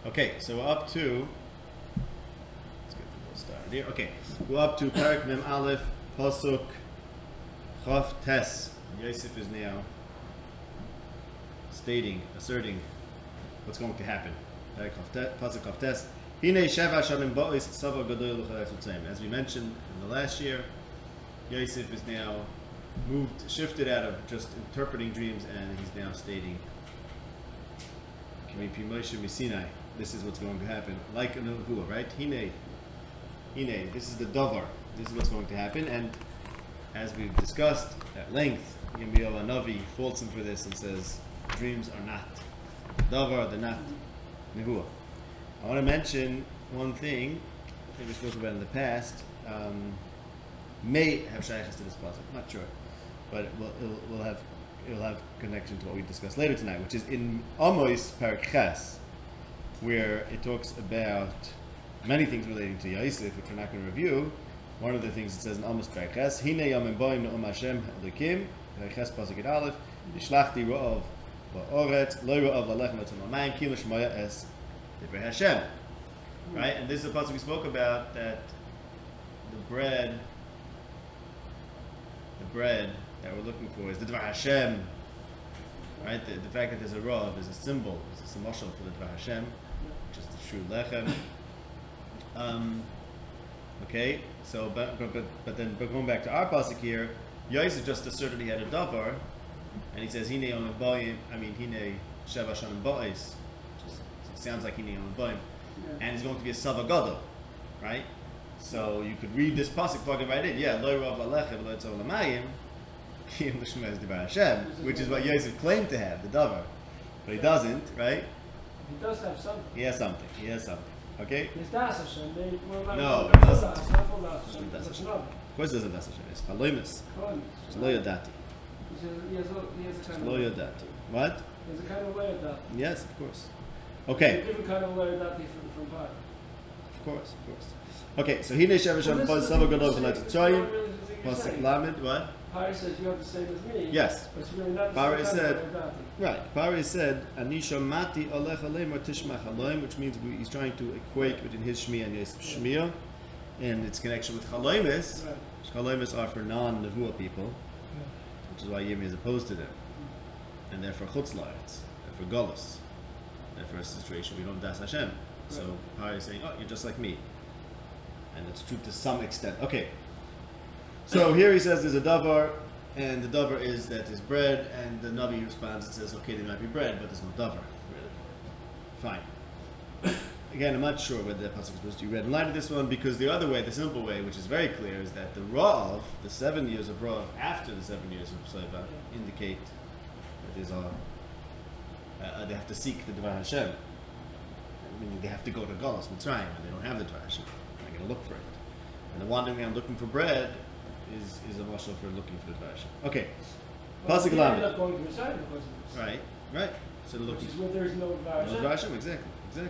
Okay, so we're up to. Let's get the started here. Okay, we're up to Parak Mem Aleph Pasuk Chaf Tes. Yosef is now asserting what's going to happen. Parak Pasuk Chaf Tes. Hine Sheva Shalim Ba'is Sava Gadol L'Charetz Utzayim. As we mentioned in the last year, Yosef is now shifted out of just interpreting dreams, and he's now stating, this is what's going to happen, like a nevuah, right? Hine, this is the davar. This is what's going to happen, and as we've discussed at length, Yirmiyahu Hanavi faults him for this and says dreams are not davar, they're not nevuah. I want to mention one thing I think we spoke about in the past. May have shaykhs to this pasuk, not sure, but it'll have connection to what we discussed later tonight, which is in Amos Parak Ches, where it talks about many things relating to Yosef, which we're not going to review. One of the things it says in Amos Parak Ches, Hine yamim boim ne'um Hashem Elokim, Parak Ches pasuk Yud Aleph, Yishlachti ro'ov ba'oretz, lo ro'ov lalech metzon l'mayim, ki l'shmoya es divrei Hashem. Right, and this is a pasuk we spoke about, that the bread that we're looking for is the Dvar Hashem, right? The fact that there's a Rav is a symbol, it's a mashal for the Dvar Hashem, which is the true lechem. Okay, so but going back to our pasuk here, Yosef just asserted he had a davar, and he says Hine Yomim Boim, Hine Sheva Shanim Ba'is, which sounds like Hine Yomim Boim, and it's going to be a Sava Gadol, right? So you could read this pasuk, plug it right in. Yeah, lo rav alecha v'lo tzol l'mayim, ki im l'shmez divrei Hashem, which is what Yosef claimed to have, the davar, but he doesn't, right? He does have something. He has something. Okay? His das Hashem. No, it doesn't. Of course, it doesn't das Hashem. It's chalomus. It's lo yodati. He has a kind Lo of. yodati. What? He has a kind of lo yodati. Yes, of course. Okay. A different kind of lo yodati from Bar. Of course. Okay, so Hine Sheva Shalim Ba'is Sava Gadol L'Charetz Utzayim. Pasuk Lamed. What? Pari says you have the same as me. Yes. But it's really not the Pari same said, kind of lo yodati. right. Pari said, Ani Shomati Olech Aleim or Tishmach Aloim, which means he's trying to equate between his Shmiya and Yosef's Shmiya, and its connection with Chalomis. Right. Chalomis are for non-Nevuah people, which is why Yirmi is opposed to them, and they're for Chutz La'aretz, they're for Golus, they're for a situation we don't das Hashem. So Pari is saying, oh, you're just like me. And it's true to some extent. Okay. So here he says there's a davar, and the davar is that there's bread, and the Navi responds and says, okay, there might be bread, but there's no davar. Really. Fine. Again, I'm not sure whether that pasuk is supposed to be read in light of this one, because the other way, the simple way, which is very clear, is that the Rav, the 7 years of Rav after the 7 years of Seva, indicate that there's they have to seek the Dvar Hashem. Meaning they have to go to Galus, Mitzrayim, and they don't have the Dvar Hashem. They're going to look for it. And the wandering around looking for bread is a mashal for looking for the Dvar Hashem. Okay. Pasuk Lamed. Ended up going to Mitzrayim because of this. Right. So they're looking Which is where there's no Dvar Hashem. Dvar Hashem, exactly.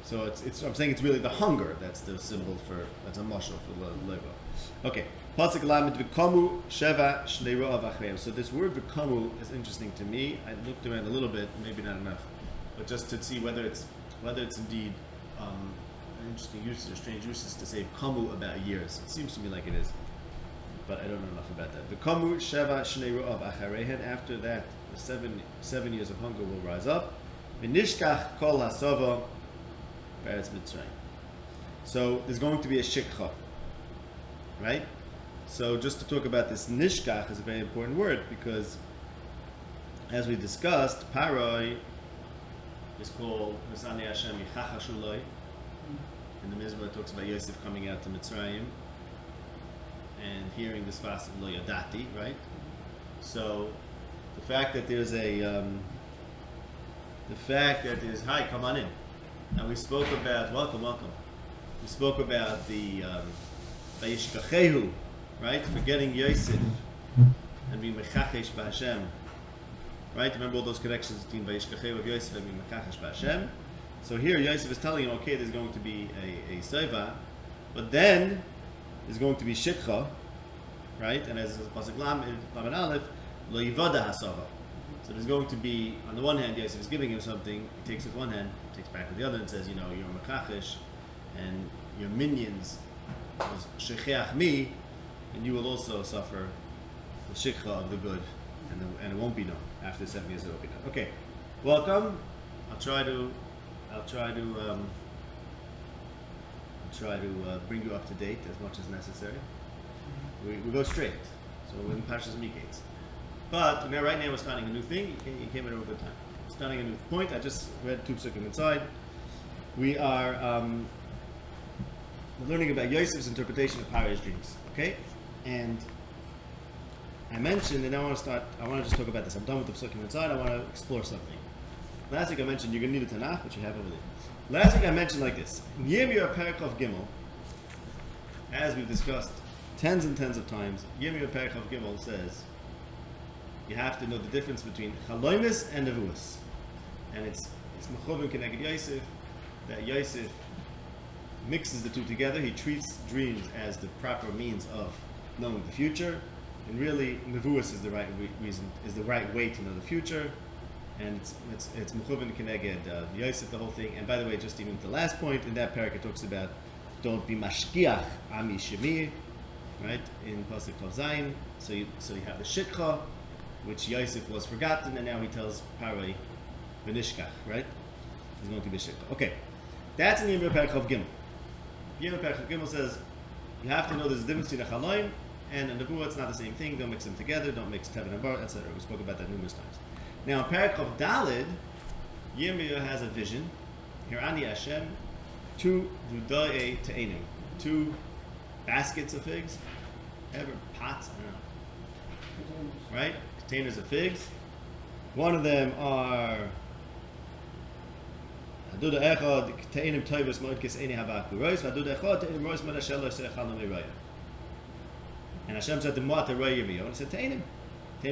So it's I'm saying it's really the hunger that's the symbol for, that's a mashal for the leva. Okay. Pasuk Lamed v'kamu sheva shnei ro'av achreim. So this word v'kamu is interesting to me. I looked around a little bit, maybe not enough, but just to see whether it's indeed an interesting use or strange uses to say kamu about years. It seems to me like it is, but I don't know enough about that. V'kamu sheva shnei ro'av acharehen. After that, the seven years of hunger will rise up. V'nishkach kol hasava b'eretz Mitzrayim. So there's going to be a shikha, right? So just to talk about this, nishkach is a very important word, because as we discussed, Pharaoh is called Misani Hashem Yichacha Shuloi. In the Mizmah it talks about Yosef coming out to Mitzrayim and hearing this fast of Lo Yadati, right? So the fact that there's hi, come on in. And we spoke about, welcome. We spoke about the Vayishkachehu, right? Forgetting Yosef and being Mechachesh B'Hashem. Right? Remember all those connections between Vayishkachehu of Yosef and being Mechachesh B'Hashem? So here Yosef is telling him, okay, there's going to be a Seiva, but then there's going to be Shikha, right? And as Pasuk Lamed Aleph, Lo Yivada HaSava. So there's going to be, on the one hand, Yosef is giving him something, he takes with one hand, takes back with the other, and says, you're a mekachish, and your minions was shecheach me, and you will also suffer the shikha of the good, and it won't be known. After 7 years, it will be known. Okay, welcome. I'll try to bring you up to date as much as necessary. We go straight, so we're in Parshas Miketz. But right now we're starting a new thing. You came at a good time. Starting a new point. I just read 2 psukim inside. We are learning about Yosef's interpretation of Pharaoh's dreams. Okay, and I mentioned, and I want to just talk about this. I'm done with the psukim inside. I want to explore something. Last week I mentioned you're going to need a Tanakh, which you have over there. Last week I mentioned like this. In Yeremiah Perikov Gimel, as we've discussed tens and tens of times, Yeremiah Perikov Gimel says you have to know the difference between chalomis and nevuos. And it's mechovim keneged Yosef, that Yosef mixes the two together. He treats dreams as the proper means of knowing the future, and really nevuos is the right reason, is the right way to know the future. And it's mechovim keneged Yosef, the whole thing. And by the way, just even the last point in that parak, it talks about don't be mashkiach ami shemi, right? In pasuk Chav Zayin. So you have the shikha, which Yosef was forgotten, and now he tells Pharaoh v'nishkach, right? He's going to be shikha. Okay, that's in Yeremiah Perikov Gimel. Yeremiah Perikov Gimel says you have to know there's a difference between a chaloim and a nevuah. It's not the same thing. Don't mix them together. Don't mix teven and bar, etc. We spoke about that numerous times. Now, in Perikov Dalid, Yeremiah has a vision. Hirani Hashem, 2 vudai te'enim, 2 baskets of figs, ever pots, I don't know, right? Containers of figs. One of them are Haduda echad te'enim toivus moedkes eni habaku rois, Haduda echad te'enim rois mod Hashem lo yisrechal me'roya. And Hashem said to Moat Roya Yeremiah, and he said te'enim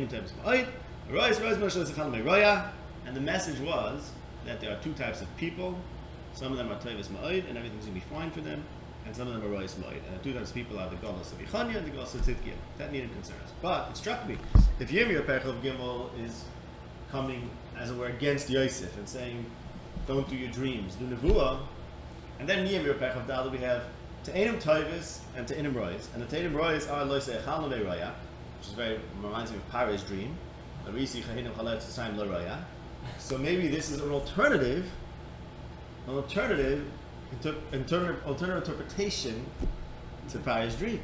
toivus moed. And the message was that there are 2 types of people. Some of them are Toivus Ma'od, and everything's going to be fine for them. And some of them are Rois Ma'od. And the 2 types of people are the Golos of Yichanya and the Golos of Tzidkiah. That needed concern us. But it struck me, if Yeremiah Perikov Gimel is coming, as it were, against Yosef and saying, don't do your dreams, do Nevuah, and then in Yeremiah Perikov Dalid we have Te'enim Toivus and Te'enim Rois. And the Te'enim Rois are Lo Yisrechal Me'roya, which is reminds me of Pharaoh's dream. So maybe this is an alternative interpretation to Pharaoh's dream,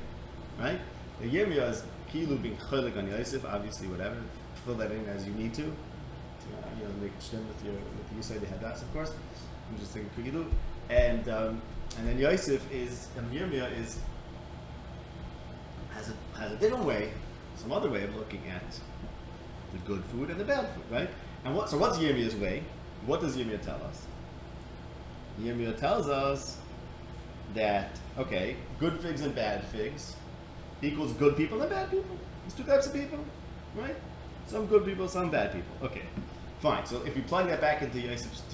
right? The Yeremiah is kilu being cholik on Yosef, obviously, whatever. Fill that in as you need to make it stem with you say they had that, of course. I'm just thinking kilu, and then Yosef Yeremiah has a different way, some other way of looking at the good food and the bad food, right? And what's Yeremiah's way? What does Yeremiah tell us? Yeremiah tells us that, okay, good figs and bad figs equals good people and bad people. There's 2 types of people, right? Some good people, some bad people. Okay, fine. So if we plug that back into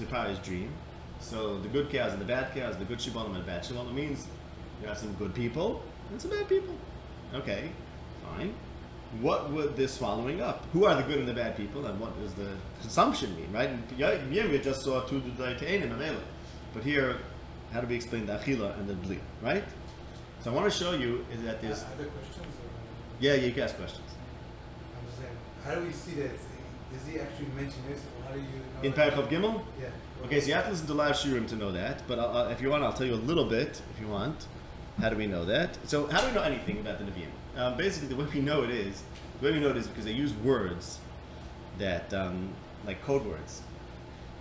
Pharaoh's dream, so the good cows and the bad cows, the good shibonim and the bad shibonim, means you have some good people and some bad people. Okay, fine. What would this swallowing up? Who are the good and the bad people, and what does the consumption mean, right? Yeremiah just saw 2 dudai te'enim available. But here, how do we explain the achila and the bli, right? So I want to show you is that there's... Other questions? Yeah, you can ask questions. I'm just saying, how do we see that? Does he actually mention this, or how do you know in Perikov Gimel? Yeah. Okay, so you have to listen to live shiurim to know that, but if you want, I'll tell you a little bit, if you want. How do we know that? So how do we know anything about the Nevi'im? Basically, the way we know it is because they use words that, like code words,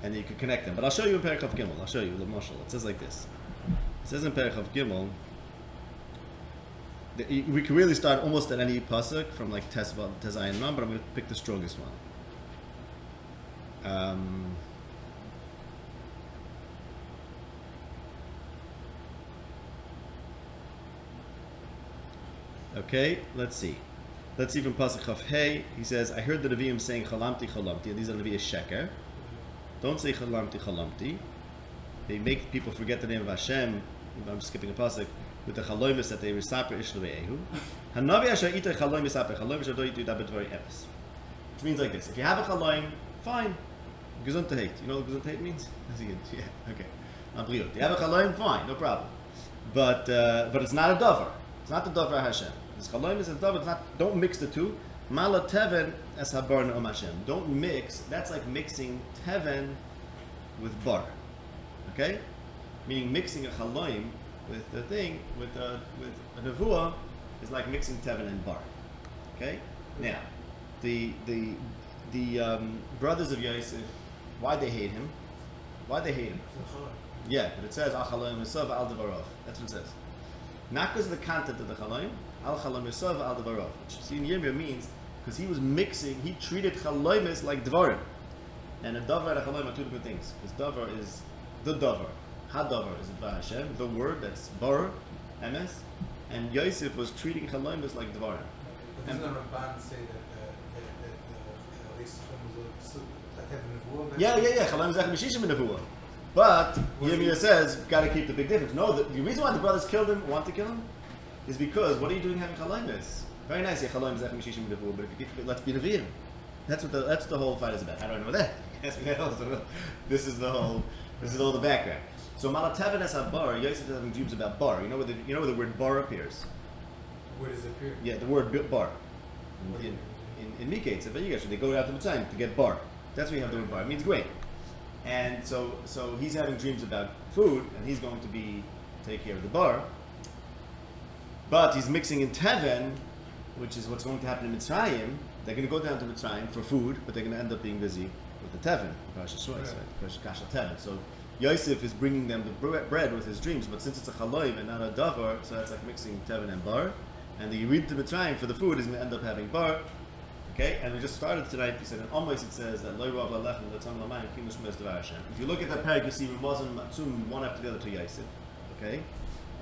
and you can connect them. But I'll show you in Perikov Gimel. I'll show you the mashal. It says like this. It says in Perikov Gimel, we can really start almost at any pasuk from like Tezayin Mam, but I'm going to pick the strongest one. Okay, let's see. Let's see from Pasuk Chaf Hey. He says, I heard the Nevi'im saying Chalamti, Chalamti, and these are Nevi'im Sheker. Don't say Chalamti, Chalamti. They make people forget the name of Hashem. I'm skipping a Pasuk. With the Chaloimus that they resaper Ishlu Ehu. Hanavi Asher Ita Chaloim Resaper, Chaloim Asher Do Yitu Dabet Vari Epis. which means like this. If you have a chaloim, fine. Gesundheit. You know what Gesundheit means? Yeah, okay. You have a chaloim, fine, no problem. But it's not a davar. It's not the davar Hashem. This chaloim is a davar. It's not. Don't mix the two. Mala teven es habar ne'om Hashem. Don't mix. That's like mixing teven with bar. Okay, meaning mixing a chaloim with the thing with a nevuah is like mixing teven and bar. Okay. Now, the brothers of Yosef, why they hate him? Why they hate him? Yeah, but it says al chaloim yisov al devarov. That's what it says. Not because of the content of the chaloim. Al chaloim yisov al devarov. Which see in Yeremiah means because he was mixing. He treated chaloimis like dvarim, and a davar and a chaloim are two different things. Because davar is the davar. Ha-davar is Dvar Hashem, the word that's bar, emes, and Yosef was treating chaloimis like dvarim. But doesn't the Ramban say that Yeah. Chaloim zech mishishim nevuah. But Yeremiah says, got to keep the big difference. No, the reason why the brothers killed him, want to kill him, is because what are you doing having chaloimis? Very nice, chaloim zech mishishim nevuah. But if you get, let's be nevi'im. That's the whole fight is about. How do I know that? This is all the background. So Malateven es habar, Yosef is having dreams about bar. You know where the word bar appears. Where does it appear? Yeah, the word bar. In Miketz, they go out to Mitzrayim to get bar. That's where you have the word bar. It means grain. And so he's having dreams about food, and he's going to take care of the bar. But he's mixing in teven, which is what's going to happen in Mitzrayim. They're going to go down to Mitzrayim for food, but they're going to end up being busy with the teven, teven. So Yosef is bringing them the bread with his dreams, but since it's a chaloim and not a davar, so that's like mixing teven and bar. And the Yerid to Mitzrayim for the food is going to end up having bar. Okay, and we just started tonight. We said in Amos it says that Lo Rav Lechem L'Tzam L'Mayim Kimush Mez Devar Hashem. If you look at that parak, you see Ramazim Matzum one after the other to Yosef. Okay,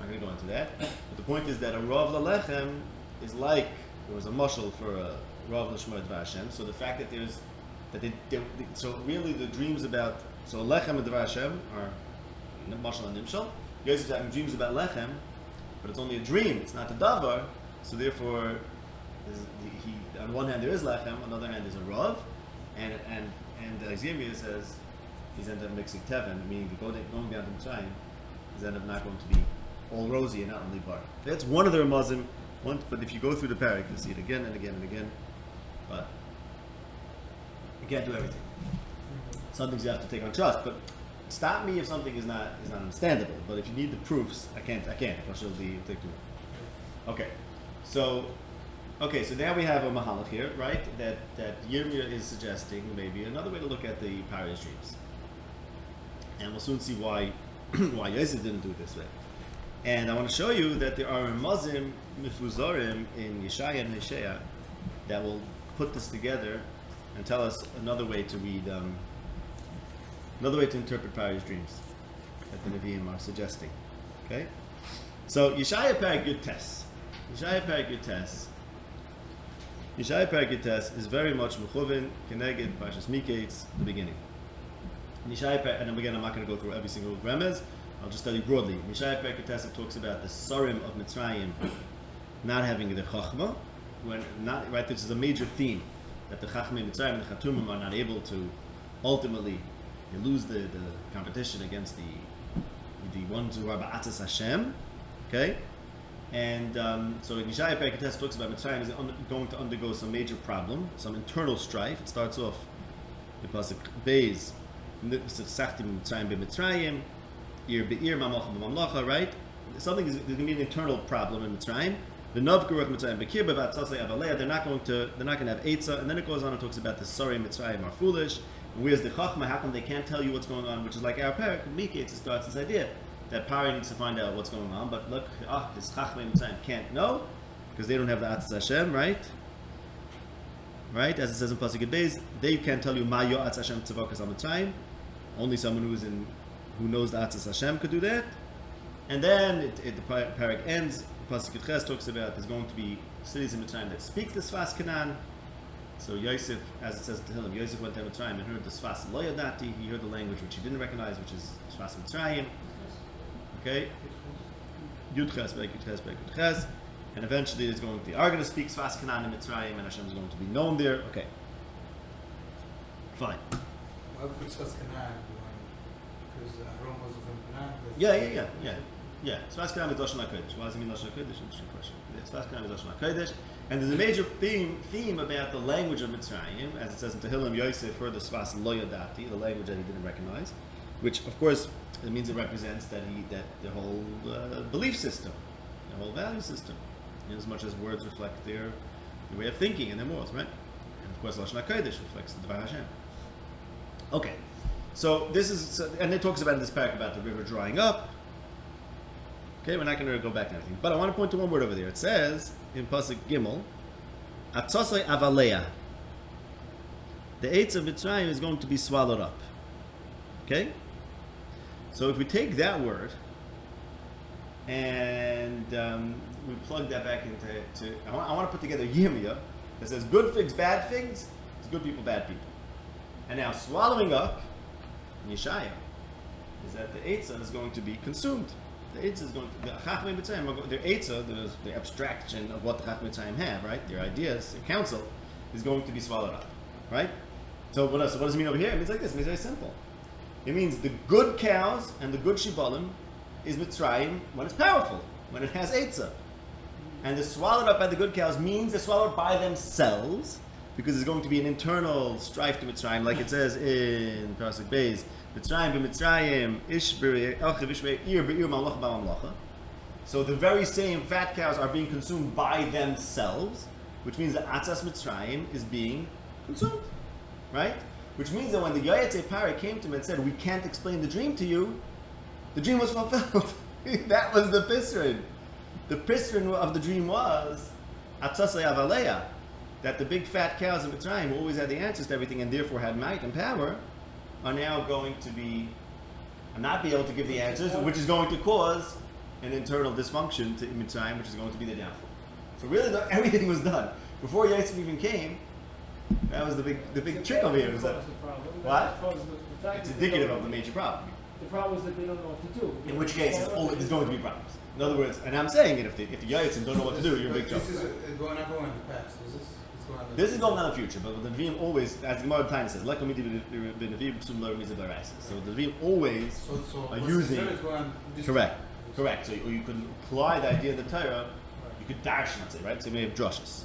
I'm not going to go into that. But the point is that a Rav Lechem is like there was a mushal for a Rav L'Shmer Devar Hashem. So the fact that so really the dreams about Lechem and Devar Hashem are mushal and nimshal. Yosef is having dreams about Lechem, but it's only a dream. It's not a davar. So therefore, on one hand there is lechem, on the other hand there's a rav, and as Yeremiah says, he's ended up mixing teven, meaning going down to Mitzrayim, he's ended up not going to be all rosy and not only bar. That's one of the Ramazim. But if you go through the parak, you'll see it again and again and again. But you can't do everything. Some things you have to take on trust. But stop me if something is not understandable. But if you need the proofs, I can't. Because it'll be take too long. Okay, so now we have a mahalach here, right? That Yeremiah is suggesting maybe another way to look at the Pharaoh's dreams, and we'll soon see why Yosef didn't do it this way. And I want to show you that there are Ramazim mifuzarim in Yeshaya and Hosea that will put this together and tell us another way to read, another way to interpret Pharaoh's dreams that the Nevi'im are suggesting. Okay, so Yeshaya Perek Yud Tes. Yeshaya Perek Yud Tes is very much mechuvin keneged Parshas Miketz, the beginning. And again, I'm not going to go through every single remez. I'll just tell you broadly. Yeshaya Perek Yud Tes talks about the Sarim of Mitzrayim not having the Chachma, right. This is a major theme that the Chachmei Mitzrayim and the Chatumim are not able to ultimately lose the competition against the ones who are Ba'atzas Hashem. Okay. And so Yeshaya Perek Yud Tes talks about Mitzrayim is going to undergo some major problem, some internal strife. It starts off in pasuk Beis, Sachtim Mitzrayim beMitzrayim, Ir be'ir Mamlacha b'Mamlacha. Right? There's going to be an internal problem in Mitzrayim. The Novgurach Mitzrayim Bekir b'Vatzasei Avalei. They're not going to have Eitzah. And then it goes on and talks about the Sorry Mitzrayim are foolish. And where's the Chachma? How come they can't tell you what's going on? Which is like our Perek Miketz starts this idea that Paro needs to find out what's going on, but look, this Chachmei Mitzrayim can't know because they don't have the Atzas Hashem, right? Right, as it says in pasuk Beis, they can't tell you Ma Yo'atz Hashem Tzavakas Al Mitzrayim. Only someone who knows the Atzas Hashem could do that. And then the parak ends. Pasuk Ches talks about there's going to be cities in Mitzrayim that speak the Sfas Canaan. So Yosef, as it says to him, Yosef went to Mitzrayim and heard the Sfas Lo Yadati. He heard the language which he didn't recognize, which is Sfas Mitzrayim. Okay, Yud Ches, Yud Ches, and eventually they are going to speak Sfas Canaan in Mitzrayim, and Hashem is going to be known there. Okay, Fine. Why would we discuss Canaan? Because Rome was from Canaan. Yeah. Sfas Kanaan is Lashon HaKodesh. Why does it mean Lashon HaKodesh? Interesting question. Sfas Kanaan is Lashon HaKodesh. And there's a major theme about the language of Mitzrayim, as it says in Tehillim, Yosef heard the Sfas Lo Yadati, the language that he didn't recognize, which, of course, it means it represents that the whole belief system, the whole value system, in as much as words reflect their way of thinking and their morals, right? And of course, Lashon HaKodesh reflects the Dvar Hashem. Okay, so this is, and it talks about in this parak about the river drying up. Okay, we're not going to go back to everything, but I want to point to one word over there. It says in Pasuk Gimel, Atzosei Avaleya. The Eitz of Mitzrayim is going to be swallowed up. Okay, so if we take that word and we plug that back into, I want to put together Yirmiyah that says good figs, bad figs. It's good people, bad people. And now swallowing up, Yeshaya, is that the Eitzah is going to be consumed. The Eitzah is going to, the Chachmei Mitzrayim, their Eitzah, the abstraction of what the Chachmei Mitzrayim have, right? Their ideas, their counsel, is going to be swallowed up, right? So what else? So what does it mean over here? It means like this. It means very simple. It means the good cows and the good shibalim is Mitzrayim when it's powerful, when it has Eitzah. And the swallowed up by the good cows means they're swallowed by themselves, because there's going to be an internal strife to Mitzrayim, like it says in Pasuk Beis, Mitzrayim b'Mitzrayim, ish b'ir b'ir mamlocha b'mamlocha. So the very same fat cows are being consumed by themselves, which means that Atzas Mitzrayim is being consumed, right? Which means that when the Yayatei Pare came to him and said, we can't explain the dream to you, the dream was fulfilled. That was the Pisrin. The Pisrin of the dream was Atzasei Avaleya, that the big fat cows in Mitzrayim, who always had the answers to everything and therefore had might and power, are now going to not be able to give the answers, which is going to cause an internal dysfunction to Mitzrayim, which is going to be the downfall. So really, everything was done before Yosef even came. That was the big trick over here. Was that, what? It's indicative of the major problem. The problem is that they don't know what to do. In which case, there's going to be problems. In other words, and I'm saying it, if the Yayitzim don't know what to do, you're in big trouble. This is going in the past. This is going on in the future, but the Nevi'im always, as the Gemara time says, so the Nevi'im always are using. Correct. So you could apply the idea of the Torah. You could dash, let's say, right? So you may have drushes.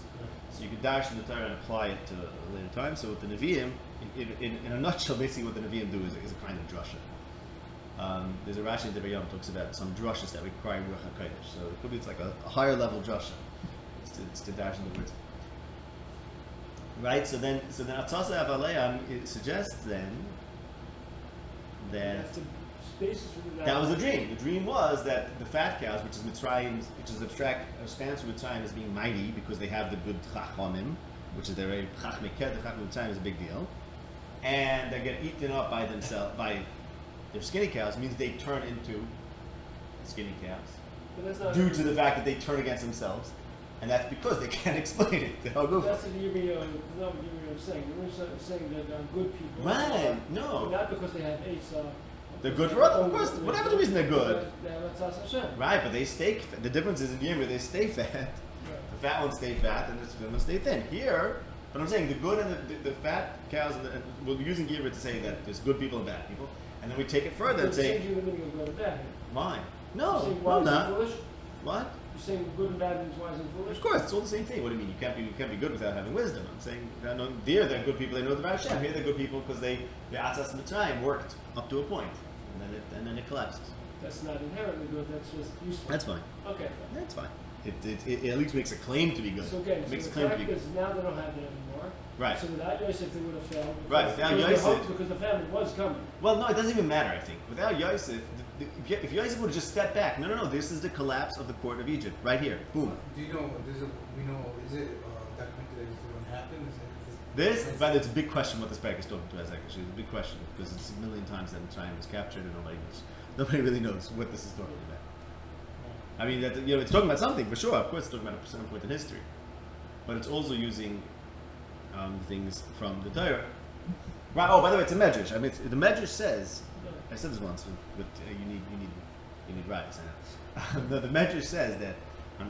So you could dash in the Torah and apply it to a later time. So with the Nevi'im, in a nutshell, basically what the Nevi'im do is a kind of drusha. There's a Rashi in Devar Yom talks about some drushes that require Ruach HaKodesh. So it could be it's like a higher level drusha. It's to dash in the words. Right, so then Atzasei Avaleya suggests then that that was the dream. The dream was that the fat cows, which is Mitzrayim's, which is abstract, stands for Mitzrayim as being mighty because they have the good Chachamim, which is their very Chachmei Ket. The Chachmei Mitzrayim is a big deal, and they get eaten up by themselves by their skinny cows. Means they turn into skinny cows due to the fact that they turn against themselves. And that's because they can't explain it. That's what Yirmiyah is saying. Yirmiyah is saying that good people. Right, no. Not because they have eight. They're good for others. Of course, whatever the reason they're good. They have Atzas Hashem. Right, but they stay. The difference is in Yirmiyah, they stay fat. Right. The fat ones stay fat, and the thin ones stay thin. Here, but I'm saying the good and the fat cows, we're using Yirmiyah to say that there's good people and bad people. And then we take it further and say. You're the meaning of good and bad. Why? No, not. What? You're saying good and bad means wise and foolish? Of course, it's all the same thing. What do you mean? You can't be good without having wisdom. I'm saying they're good people. They know the Dvar Hashem. Here they're good people because the Atzas Mitzrayim worked up to a point, and then it collapses. That's not inherently good. That's just useful. That's fine. Okay. That's fine. It at least makes a claim to be good. So again, it makes the a claim to be fact is now they don't have it anymore. Right. So without Yosef, they would have failed. Right. Without Yosef, because the famine was coming. Well, no, it doesn't even matter. I think without Yosef. If Yosef would have just stepped back, no, this is the collapse of the court of Egypt, right here, boom. Do you know, is it documented that this is going to happen? But it's a big question what this parak is talking to us, actually. It's a big question, because it's a million times that Mitzrayim was captured and nobody really knows what this is talking about. I mean, it's talking about something, for sure, of course it's talking about a certain point in history. But it's also using things from the Torah. Right, by the way, it's a medrash. I mean, the medrash says, I said this once, but you need rights. The Medrash says that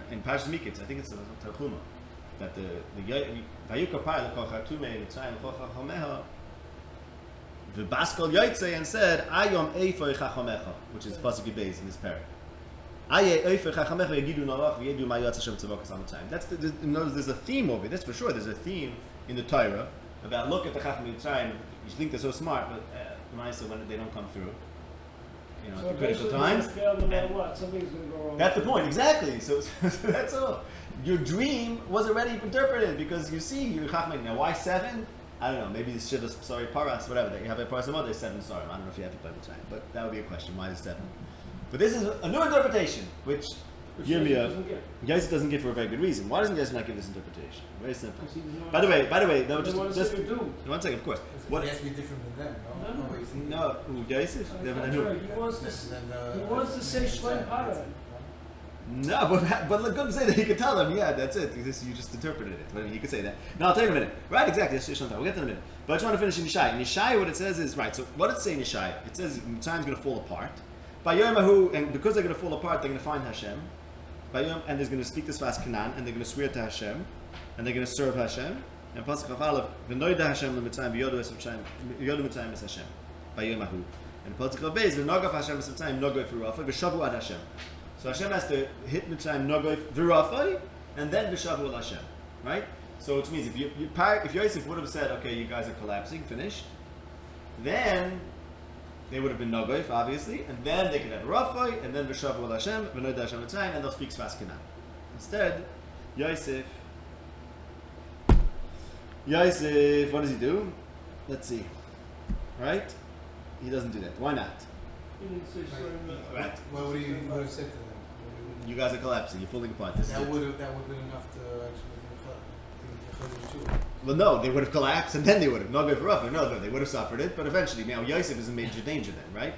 in Parshas Miketz, I think it's Tarchuma, that the Vayukar Pai l'kol chatume Mitzrayim l'kol chachomeha V'baskal Yaitse and said, Ayom Eifoi Chachamecha, which is Pasuk Beis in this parak. Aye Eifoi Chachamecha Yegidu Nalach V'yedu Ma Yatz Hashem Tzavakas Amatzayim. That's notice there's a theme over it. That's for sure. There's a theme in the Torah about look at the Chacham Mitzrayim. You think they're so smart, but when they don't come through, So at the critical eventually times. fail no matter what. Something's going to go wrong. That's the point, exactly. So that's all. Your dream was already interpreted because you see your Chacham. Now, why 7? I don't know. Maybe it's Shivas, sorry, Paras, whatever. That you have a Paras and there's 7 sorry. I don't know if you have it by the time, but that would be a question. Why is 7? But this is a new interpretation, which Yosef doesn't give for a very good reason. Why doesn't Yosef not give this interpretation? Very simple. By the way, no, just 1 second, of course. What has to be different than them? No, Yosef. He wants to say Shlem Para. No, but look, good to say that he could tell them, yeah, that's it. You just interpreted it. But he could say that. No, I'll tell you in a minute. Right, exactly. We'll get to that in a minute. But I just want to finish in Yeshaya. In Yeshaya, what it says is, right, so what does it say in Yeshaya? It says time's going to fall apart. By Yeremahu, and because they're going to fall apart, they're going to find Hashem. And they're going to speak this fast Canaan, and they're going to swear to Hashem, and they're going to serve Hashem. And Pasuk Chafalev, v'noida Hashem l'mitzayim v'yodu mitzayim es Hashem. By Yeremahu. And Pasuk Chafalev, v'nogaf Hashem es mitzayim nogoy v'rafay v'shavu ad Hashem. So Hashem has to hit Mitzrayim Nogoy V'rafay and then V'shavu al Hashem, right? So which means if Yosef would have said, okay, you guys are collapsing, finished, then they would have been Nogoy, obviously, and then they could have V'rafay and then V'shavu al Hashem, V'noida Hashem Mitzrayim, and they'll speak Sfas Canaan. Instead, Yosef, what does he do? Let's see, right? He doesn't do that. Why not? He didn't say Shlem. Right. What would you have said to them? You guys are collapsing. You're falling apart. That would have been enough to actually. Well, no, they would have collapsed, and then they would have not good for rough. No, they would have suffered it. But eventually, now Yosef is in major danger. Then, right?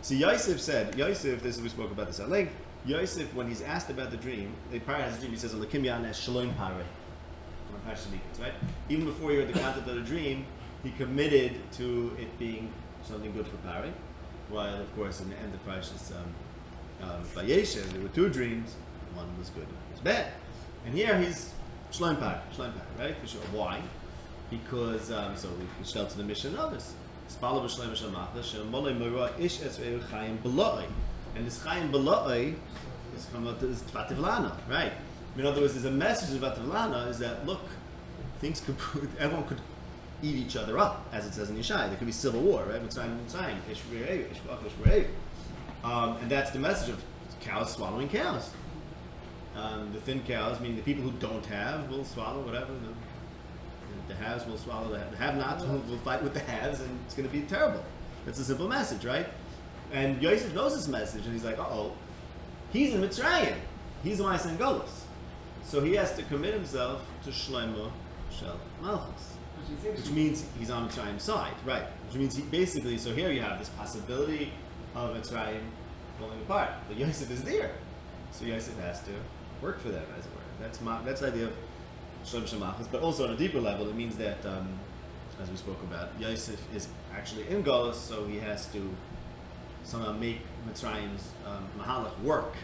So Yosef said, this is we spoke about this at length. Yosef, when he's asked about the dream, the Pharaoh has a dream. He says, "Lakim yanes shalom pare." Right? Even before he heard the content of the dream, he committed to it being something good for Pharaoh. While, of course, in the end of Parashas Vayeshev, there were 2 dreams. One was good, one was bad. And here he's Shlem Par, right? For sure. Why? Because, so we shall to the mission and others. And this Chaim Beloi is from Tvativlana, right? In other words, there's a message of Tvativlana is that, look, everyone could eat each other up, as it says in Yeshaya. There could be civil war, right? And that's the message of cows swallowing cows. The thin cows, meaning the people who don't have, will swallow whatever. The haves will swallow the have-nots, will fight with the haves, and it's going to be terrible. That's a simple message, right? And Yosef knows this message, and he's like, he's in Mitzrayim. He's the one in Golos. So he has to commit himself to Shlomo Shel Malchus. Which means he's on Mitzrayim's side, right? Which means basically, so here you have this possibility of Mitzrayim falling apart. But Yosef is there. So Yosef has to work for them, as it were. That's the idea of Shalom Shemachas. But also on a deeper level, it means that, as we spoke about, Yosef is actually in Golos, so he has to somehow make Mitzrayim's Mahalach work,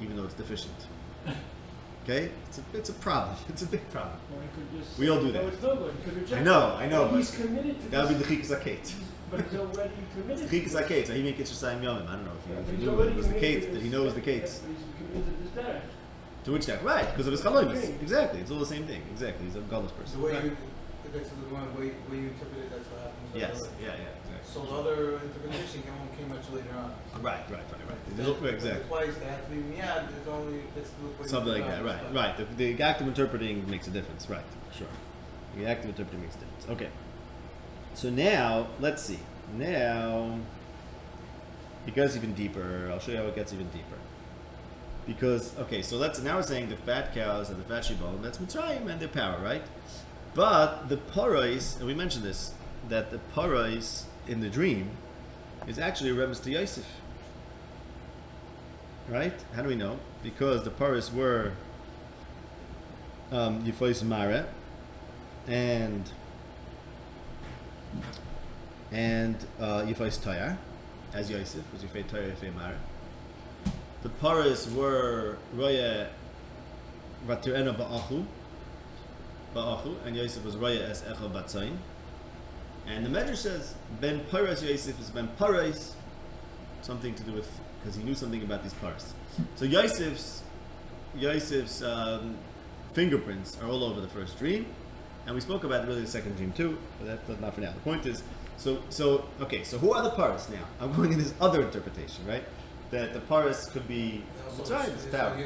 even though it's deficient. Okay? It's a problem. It's a big problem. Or he could just we all do that. It's no good. He could reject I know. But he's committed to that would this. be the Chikas HaKate. But he's already committed. Chikas HaKate. So he made Kitcher Sayim Yomim. I don't know if He's he knew already it was the committed Kate, to that he this- knows the Kates. He's committed to this derech. To which deck? Right, because of his chalomis. Exactly. It's all the same thing. Exactly. He's a godless person. The way Right. that's the one way you interpret it, that's what happens. Yes. Yeah. Exactly. So the other interpretation came much later on. Right. Exactly. Twice they have to be miyad. It's only Something like that. Right. The act of interpreting makes a difference. Right. Sure. The act of interpreting makes a difference. Okay. So now let's see. Now it goes even deeper. I'll show you how it gets even deeper. Because so now we're saying the fat cows and the fat shibboleth, that's Mitzrayim and their power, right? But the parais, and we mentioned this, that the parais in the dream is actually a reference to Yosef. Right? How do we know? Because the parais were Yifos Mare and Yifos Tayar, as Yosef was Yifei Tayar, Yifei Mare. The paras were Roya Vatirena Ba'achu, and Yosef was Roya Es Echel Batzayin. And the Medrash says Ben Paras Yosef is Ben Paras, something to do with because he knew something about these Paras. So Yosef's fingerprints are all over the first dream, and we spoke about really the second dream too, but that's not for now. The point is, so who are the Paras now? I'm going in this other interpretation, right? That the Paras could be Mitzrayim, it's power.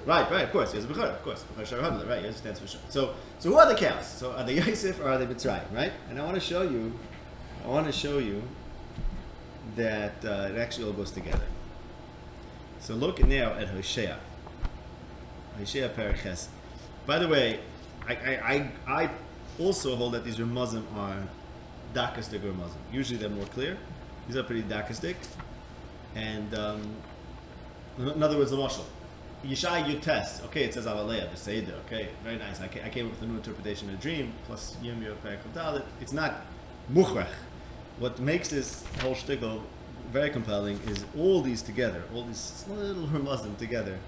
Right, of course. Yes, Bechor, of course. Bechor Shar Hadla, right? Yes, stands for Shar. So who are the cows? So are they Yosef or are they Mitzrayim, right? And I want to show you that it actually all goes together. So look now at Hosea. Hosea Periches. By the way, I also hold that these Ramazim are Dakistic Ramazim. Usually they're more clear. These are pretty Dakistic. And in other words, the Mashal. Yishai Yutes. Okay, it says Avalea, Beseder. Okay, very nice. I came up with a new interpretation of the dream, plus Yirmiyahu Periches Dalet. It's not Muchrach. What makes this whole shtickle very compelling is all these together, all these little Ramazim together.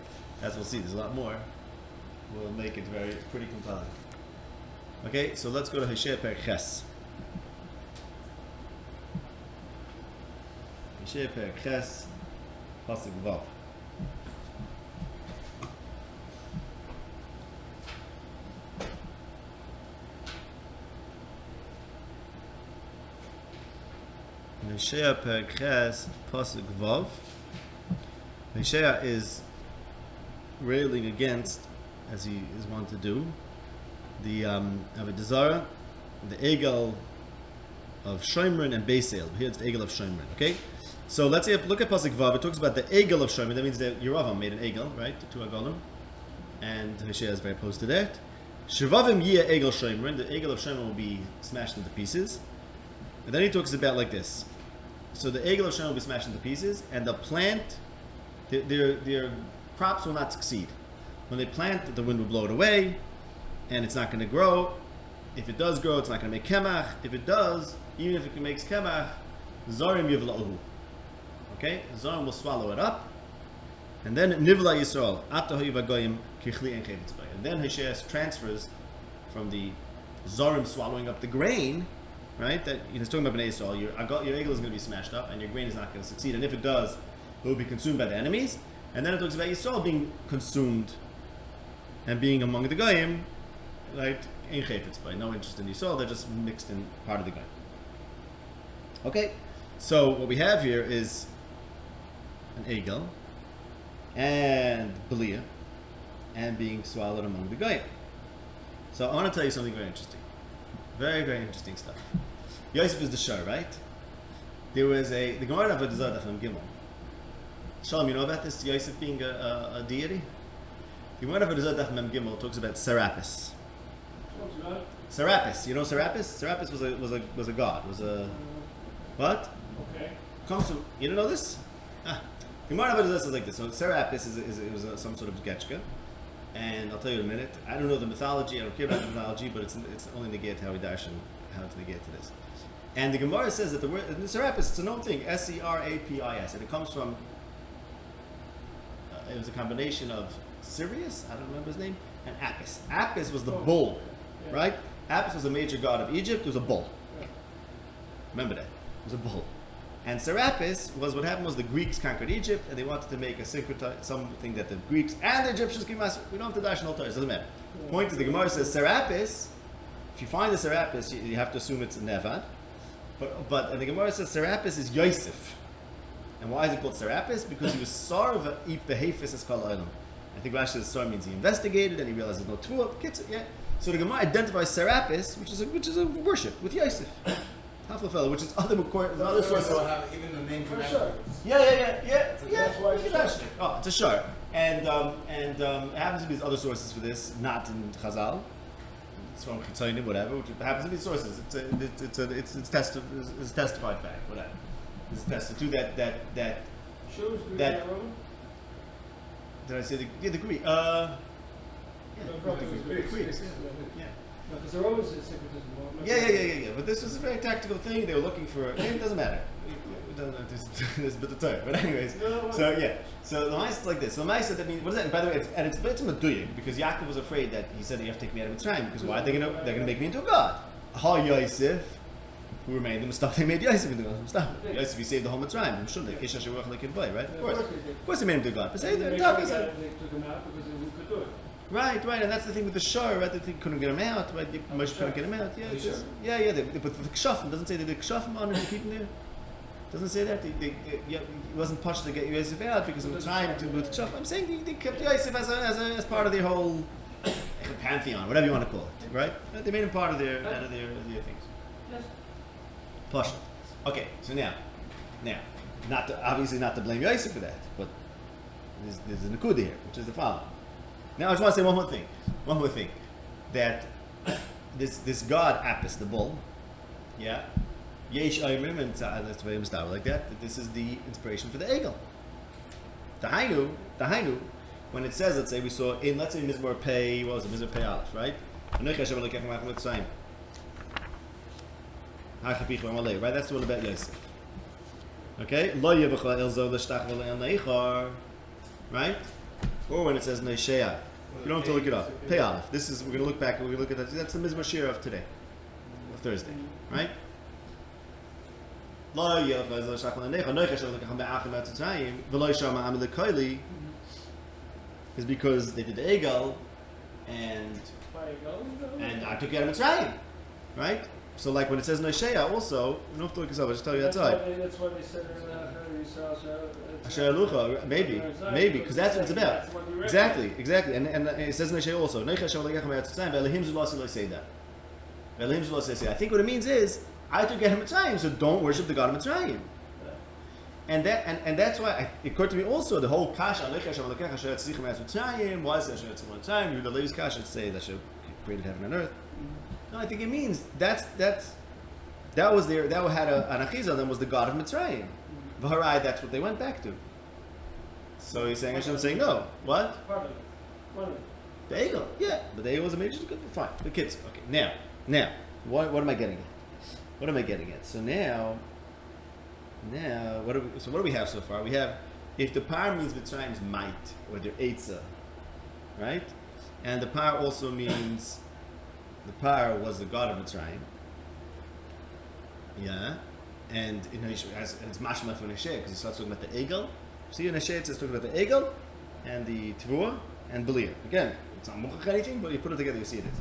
As we'll see, there's a lot more. Will make it pretty compelling. Okay, so let's go to Hosea Periches. Hosea Periches, pasuk Vav. Hosea Periches, pasuk Vav. Hosea is railing against, as he is wont to do, the Avodah Zarah, the Egel of Shomron and Beisel. Here it's the Egel of Shomron. Okay, so let's look at pasuk Vav. It talks about the Egel of Shomron. That means that Yeravam made an Egel, right, to Agolim, and Hosea is very opposed to that. Shevavim Yeh Egel Shomron. The Egel of Shomron will be smashed into pieces. And then he talks about like this. So the Egel of Shomron will be smashed into pieces, and the plant, their crops will not succeed. When they plant, the wind will blow it away, and it's not going to grow. If it does grow, it's not going to make kemach. If it does, even if it makes kemach, zarim yivla'uhu. Okay, zarim will swallow it up, and then nivla Yisrael atahu yivagoyim kichli and chevetz bay. And then Hosea transfers from the zarim swallowing up the grain, right? That he's talking about Bnei Yisrael. Your egel is going to be smashed up, and your grain is not going to succeed. And if it does, it will be consumed by the enemies. And then it talks about Yisrael being consumed and being among the Goyim, right? In Chayfetz by no interest in Yisrael, they're just mixed in part of the Goyim. Okay, so what we have here is an Egel and Belia and being swallowed among the Goyim. So I want to tell you something very interesting. Very, very interesting stuff. Yosef is the Shar, right? There was the Gemara of Avodah Zarah from Gimel. Shalom, you know about this Yosef being a deity? The Gemara of Avodah Zarah from Gimel talks about Serapis. Serapis, you know Serapis? Serapis was a god. Was a what? Okay. Comes from, you don't know this? The Gemara of Avodah Zarah says like this. So Serapis was some sort of Getchka, and I'll tell you in a minute. I don't know the mythology. I don't care about the mythology, but it's only negate how we darshan how to negate to this. And the Gemara says that the word Serapis, it's a known thing, Serapis, and it comes from. It was a combination of Sirius, I don't remember his name, and Apis. Apis was the bull, right? Apis was a major god of Egypt. It was a bull. Remember that? It was a bull. And Serapis was, what happened was the Greeks conquered Egypt, and they wanted to make something that the Greeks and the Egyptians came out. We don't have to dash no Torah, it doesn't matter. The point is, the Gemara says Serapis, if you find the Serapis, you have to assume it's Nevad. But the Gemara says Serapis is Yosef. And why is it called Serapis? Because he was Sarva Ip Behefis as Kal Olam. I think Rashi says Sar means he investigated and he realized there's no Tvua. Yeah. So the Gemara identifies Serapis, which is a worship with Yosef. Haflafel, which is other sources. So even the name for that. Yeah. That's why it's a shar. Oh, it's a shar. And it happens to be other sources for this, not in Chazal. It's from Chitzonim, whatever. Which happens to be sources. It's testified fact, whatever. It's attested to that. Shows Greek That- and Roman? Did I say the Greek? No, probably Greeks, Greeks. Greeks, yeah. No, because the Romans is syncretism. Yeah. But this was a very tactical thing. They were looking for. It doesn't matter. It doesn't matter. This bit of time. But anyways, so yeah. So the mice is like this. So the mice said, what is that? And by the way, it's meduyik because Yaakov was afraid that he said you have to take me out of Mitzrayim because why they're gonna make me into a god. Ha Yosef who remained in Mustaf, they made Yosef into God. Yosef, he saved the whole Mitzrayim. I'm sure they Kisha Shewach like right? Of course, he made him to God. But say they took him out because he could do it. Right, and that's the thing with the shor, right? They couldn't get him out, right? Moshe couldn't get him out. Yeah, They put the kshafim. Doesn't say they did kshafim on him to keep him there. Doesn't say that. It wasn't pushed to get Yosef out because of the time to with kshafim. I'm saying they kept Yosef as part of their whole pantheon, whatever you want to call it, right? They made him part of their things. Yes. Push. Okay, so now, obviously not to blame Yosef for that, but there's a nakuda here, which is the following. Now I just want to say one more thing, that this god Apis, the bull, yeah, Yesh Ayimim, and that's why I'm starting like that this is the inspiration for the Egel. The Hainu, when it says, let's say Mizmor Pei, what was it, Mizmor Pei Aleph, right? Right, that's the one about Yosef. Okay? Right? Or when it says Neishea. You don't have to look it up. Pei Aleph. We're going to look back, we're going to look at that. That's the Mizmor Shir of today. Of Thursday. Right? Is because they did the Egel and I took you out of Mitzrayim. Right? So like when it says Neishea also, you don't have to look this up, I'll just tell you outside. That's why they said maybe, because that's what it's about. Exactly. And it says Neishea also. I think what it means is, I took you out of Mitzrayim, so don't worship the God of Mitzrayim. And that's why it occurred to me also the whole kasha. Why is it the latest kasha say that she created heaven and earth? No, I think it means that was there. That had an achiz on them was the God of Mitzrayim. V'harai, that's what they went back to. So he's saying Hashem saying no. What? The Egel, yeah, but the Egel was a major good. Fine, the kids. Okay, now, what am I getting at? So now, what do we have so far? We have if the par means Mitzrayim's might or their Eitzah, right? And the par also means the par was the god of Mitzrayim. Yeah, and it's mashma for Nesheh because he starts talking about the Egel. See in Nesheh it says talking about the Egel and the Tvua and Belir. Again, it's not muchach anything, but you put it together, you see it is.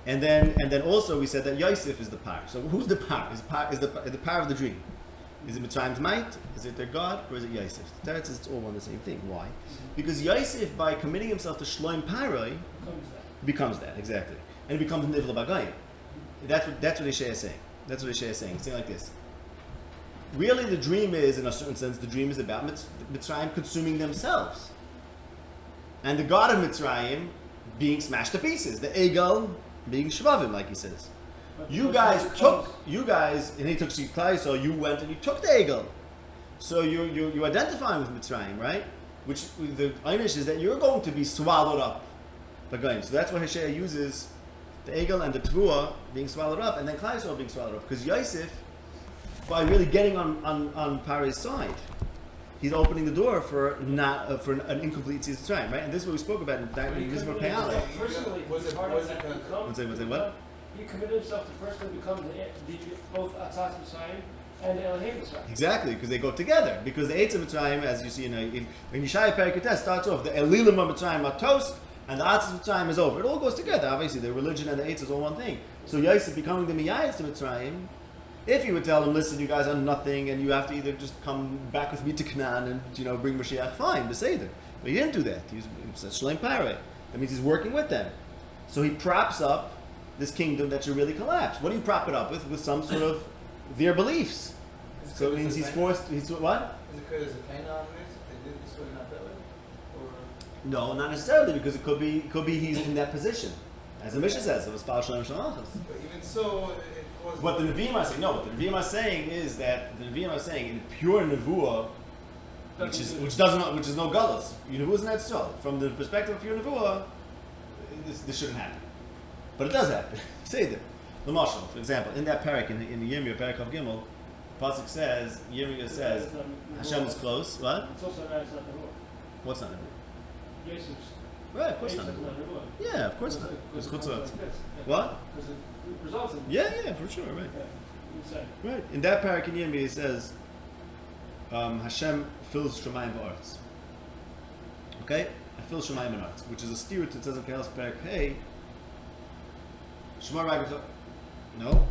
And then also we said that Yosef is the par. So who's the par? Is the par of the dream? Is it Mitzrayim's might? Is it their God? Or is it Yosef? It's all one the same thing. Why? Because Yosef, by committing himself to Shloim Paroi, becomes that, exactly. And it becomes Nivla Bagayim. That's what Yeshaya is saying. It's saying like this. Really the dream is, in a certain sense, the dream is about Mitzrayim consuming themselves. And the God of Mitzrayim being smashed to pieces. The Egel being Shvavim, like he says. You guys, and he took Siklai, so you went and you took the Egel. So you're identifying with Mitzrayim, right? Which the Einish is that you're going to be swallowed up by Goyim. So that's why Hosea uses the Egel and the Tvua being swallowed up, and then Klai Yisrael being swallowed up. Because Yosef, by really getting on Pharaoh's side, he's opening the door for an incomplete Mitzrayim, right? And this is what we spoke about in Mizmor Pei Aleph. What? He committed himself to personally become both Atzat Mitzrayim and Elohim Mitzrayim. Exactly, because they go together. Because the Eitzah Mitzrayim, as you see in Yeshaya Perikutes, starts off the Elilim of Mitzrayim are toast, and the Atzat Mitzrayim is over. It all goes together. Obviously, the religion and the Eitzah is all one thing. So Yosef becoming the Miyayis to Mitzrayim, if you would tell them, listen, you guys are nothing, and you have to either just come back with me to Canaan and bring Mashiach, fine, Beseder. But he didn't do that. He said Shalom Parei. That means he's working with them. So he props up this kingdom that should really collapse. What do you prop it up with? With some sort of their beliefs. So it means he's forced. He's what? Is it because of Canaan on this? They did this way, not that way? Or no, not necessarily, because it could be he's in that position, as the Mishnah says. It was Pal Shalom Shalachas. But even so, it was. What the Nevi'im are saying. No, what the Nevi'im are saying is that the Nevi'im are saying in pure Nevuah, which is no galus. Nevuah is not so. From the perspective of pure Nevuah, this shouldn't happen. But it does happen. Say that. The Mashal, for example, in that parak, in the Yirmiyah, parak of Gimel, Pasuk says, Yirmiyah says, Hashem is close. What? It's also not Nevuah. What's not Nevuah? Yosef's. Right, of course not Nevuah. Yeah, of course not. Because Chutzot. What? Because it results in. Yeah, for sure, right. inside. Right. In that parak in Yirmiyah it says, Hashem fills Shemayim v'aretz. Okay? I fill Shemayim and Aretz, which is a steer to it says in Kehalas parak, hey, Shema Ragach. No.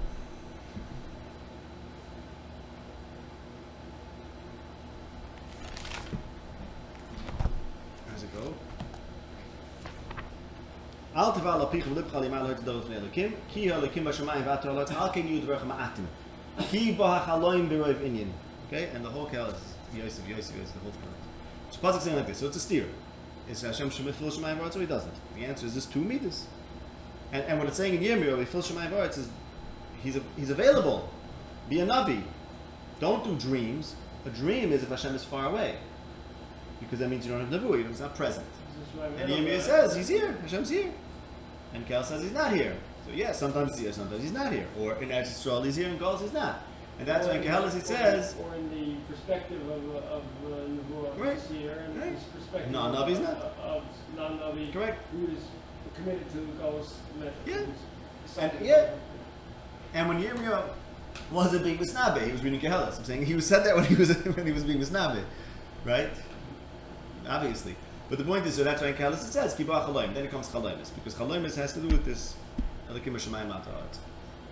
How does it go? Al teval apich v'libcha li'mal ha'etz doros v'elekim ki ha'elekim b'shamayim v'atar ha'lotz al ken yud v'rech ma'atim ki bo ha'chaloim b'roiv inyan. Okay? And the whole Kehalas is Yosef, the whole Kehalas. So Pasuk saying like this. So it's a steer. Is Hashem fill Shemayim v'aretz or he doesn't? The answer is this 2 meters. And what it's saying in Yirmiyah, we fill Shemayim v'aretz is he's available. Be a Navi. Don't do dreams. A dream is if Hashem is far away. Because that means you don't have Nevuah, he's not present. And Yirmiyah says he's here, Hashem's here. And Kel says he's not here. So yeah, sometimes he's here, sometimes he's not here. Or in Eretz Yisrael he's here, and Gauls he's not. And that's why in Kehalas it says... Or in the perspective of Nevuah, right. He's here, and Right. his perspective Non-Navi's not. Of non-Navi, Correct. who is committed to Gauls. Yeah. And when Yirmiyah wasn't being Misnabe, he was reading Kehalas. I'm saying he said that when he was being Misnabe. Right? Obviously. But the point is, so that's why in Kehalas it says, Kiba Chaloim. Then it comes Chaloimis. Because Chaloimis has to do with this.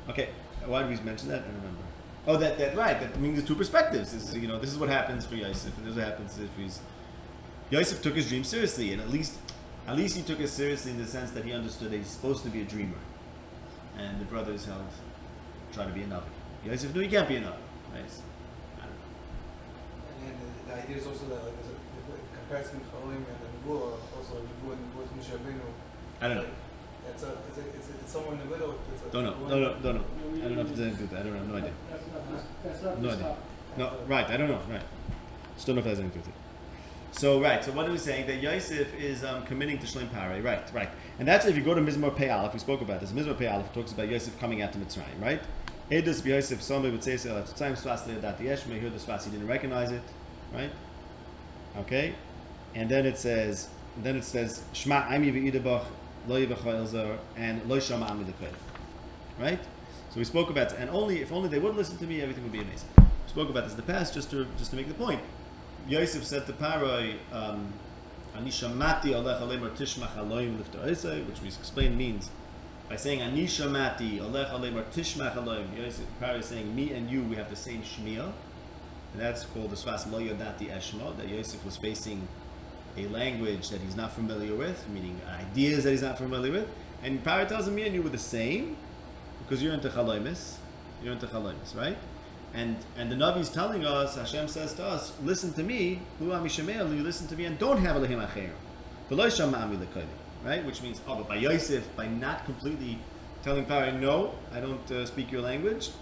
Okay. Why did we mention that? I don't remember. Oh, that right. That means the 2 perspectives. This is what happens for Yosef, and this is what happens if he's... Yosef took his dream seriously, and at least he took it seriously in the sense that he understood that he's supposed to be a dreamer. And the brothers try to be a Navi. Yosef knew he can't be a Navi. Right? I don't know. And the idea is also that there's a comparison with Chaloim and the Nevuah, also Nevuah and Moshe Rabbeinu. I don't know. It's somewhere in the middle. Don't know. I don't know if it's anything to do with that. I don't know. I have no idea. That's not No this idea. topic. No, right. I don't know. Right. Still don't know if it has anything to do with it. So, right. So what are we saying? That Yosef is committing to Shalom Parei. Right. And that's if you go to Mizmor Pei Aleph. We spoke about this. Mizmor Pei Aleph talks about Yosef coming out to Mitzrayim. Right? Edus b'Yosef Somei b'Tzeis El Atzaim Sfas Le'adat Yeshmei. Here the Sfas he didn't recognize it. Right? Okay. And then it says Shema Ami v'Idabach Lo Yivachol Zor and Lo Shama Ami L'Koil. Right? So we spoke about it. And if only they would listen to me, everything would be amazing. We spoke about this in the past just to make the point. Yosef said to Pharaoh, Ani shamati alech aleim tishmach aloim lifter esay, which we explained means by saying Ani shamati alech aleim tishmach aloim. Pharaoh is saying, me and you, we have the same shmiya, and that's called the sfas lo yodati eshma. That Yosef was facing a language that he's not familiar with, meaning ideas that he's not familiar with, and Pharaoh tells him, me and you were the same, because you're into chaloimis, right? And the Navi is telling us, Hashem says to us, listen to me, you listen to me, and don't have Elohim Acherim. Right? Which means, but by Yosef, by not completely telling Pharaoh, no, I don't speak your language,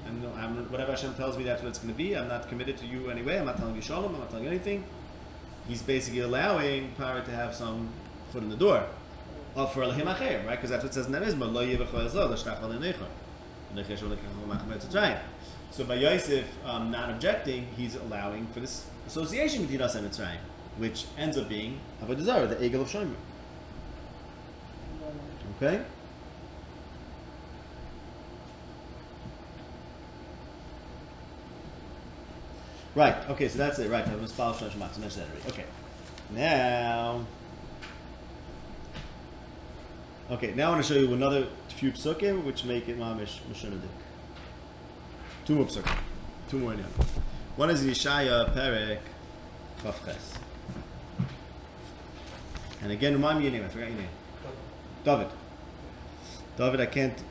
and whatever Hashem tells me, that's what it's going to be. I'm not committed to you anyway. I'm not telling you shalom. I'm not telling you anything. He's basically allowing Pharaoh to have some foot in the door for Elohim Acherim, right? Because that's what it says in that Mizmor, Lo Yivachol Zor, L'shtach L'neicha. So by Yosef not objecting, he's allowing for this association with Yidas and Mitzrayim, which ends up being Avodah Zarah, the Egel of Shomer. Okay? Right, okay, so that's it, right. Okay. Now I want to show you another few psukim which make it mamish mishunadik. 2 more psukim. 2 more in here. One is Yeshaya Perek Kafches. And again, remind me your name. I forgot your name. David, I can't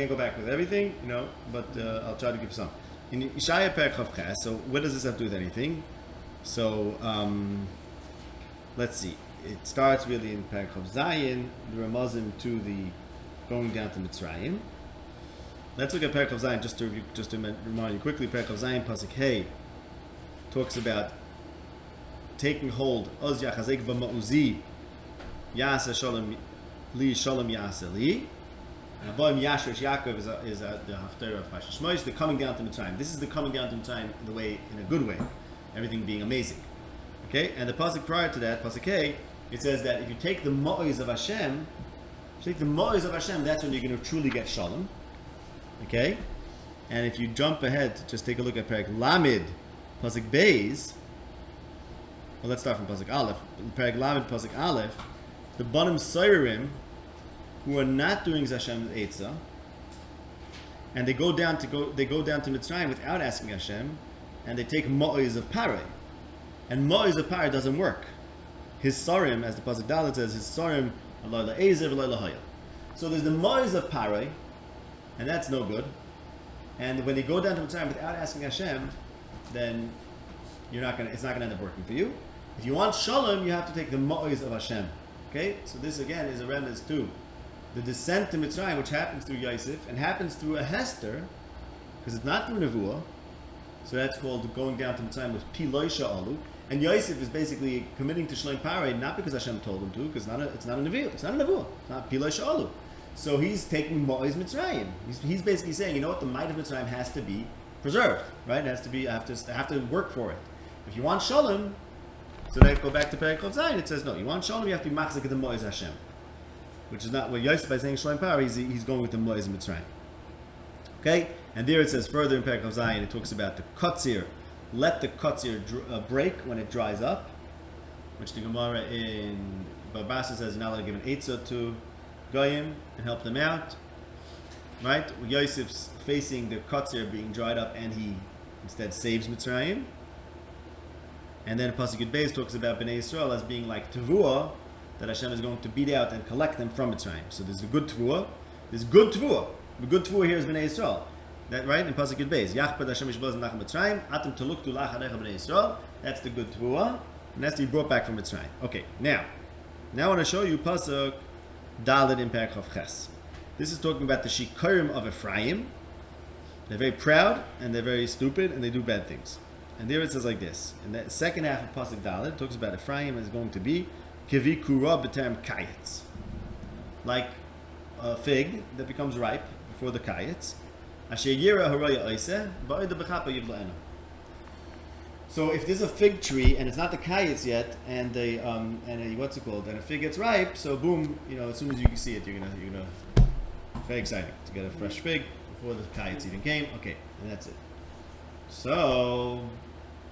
go back with everything, but I'll try to give some. In Yeshaya Perek Kafches, so what does this have to do with anything? So, let's see. It starts really in Perek Chav Zayin, the Ramazim to the going down to Mitzrayim. Let's look at Perek Chav Zayin just to remind you quickly. Perek Chav Zayin Pasuk Hey talks about taking hold. Oz Yachazek b'Ma'uzi Yasa Shalom Li Shalom Yasa Li. And Aboim Yashresh Yaakov is the Haftarah of Pasha Shmosh. The coming down to Mitzrayim. This is the coming down to Mitzrayim in a good way. Everything being amazing. Okay, and the pasuk prior to that, pasuk Hey, it says that if you take the ma'oz of Hashem, that's when you're going to truly get shalom. Okay, And if you jump ahead, just take a look at Perek Lamed, Pasuk Beis. Well, let's start from Pasuk Aleph. Perek Lamed, Pasuk Aleph. The Banim Seirim, who are not doing Hashem's Eitzah, and they go down to Mitzrayim without asking Hashem, and they take Mo'ez of Pare. And Mo'ez of Pare doesn't work. His Sarim, as the Pasuk Dalet says, his Sarim, Allah La'ezer, Allah La'haya. So there's the Mo'ez of Pare, and that's no good. And when they go down to Mitzrayim without asking Hashem, then it's not gonna end up working for you. If you want Shalom, you have to take the Mo'ez of Hashem. Okay? So this again is a remnants to the descent to Mitzrayim, which happens through Yosef and happens through a Hester, because it's not through Nevuah. So that's called going down to Mitzrayim with Piloi Sha'alu. And Yosef is basically committing to Shalom Parei, not because Hashem told him to, because it's not a Nevuah. It's not a Nevuah. It's not Piloi Sha'alu. So he's taking Mo'ez Mitzrayim. He's basically saying, you know what, the might of Mitzrayim has to be preserved, right? It has to be, I have to work for it. If you want Shalom, so they go back to Perek Chav Zayin, it says, no, you want Shalom, you have to be Machzik the Mo'ez Hashem. Which is not what Yosef by saying Shalom Parei, he's going with the Mo'ez Mitzrayim. Okay? And there it says further in Perek Chav Zayin, it talks about the Kotzir. Let the Kotzir break when it dries up, which the Gemara in Babasa says you're not allowed to give an Eitzah to Goyim and help them out. Right? Yosef's facing the Kotzir being dried up and he instead saves Mitzrayim. And then Pasuk Yud Beis talks about Bnei Yisrael as being like Tevuah, that Hashem is going to beat out and collect them from Mitzrayim. So there's a good Tevuah. There's good Tevuah. The good Tevuah here is Bnei Yisrael. That right in Pasuk Yud Beis. Yachpad Hashem Yishbaz Nachem Mitzrayim. Atem Teluktu Lach Anecha Bnei Yisrael. That's the good Tevuah. And that's to be brought back from Mitzrayim. Okay, now I want to show you Pasuk Dalet in Perek Chav Ches. This is talking about the Shikorim of Ephraim. They're very proud and they're very stupid and they do bad things. And there it says like this. In the second half of Pasuk Dalet, it talks about Ephraim is going to be Kivi Kura B'terem Kayetz. Like a fig that becomes ripe before the Kayetz. Asher Yira Haraya Oiseh, Ba'ida B'chapa Yivla'enu. So if there's a fig tree and it's not the Kayetz yet, and what's it called? And a fig gets ripe, so boom, as soon as you can see it, you're gonna very exciting to get a fresh fig before the Kayetz even came. Okay, and that's it. So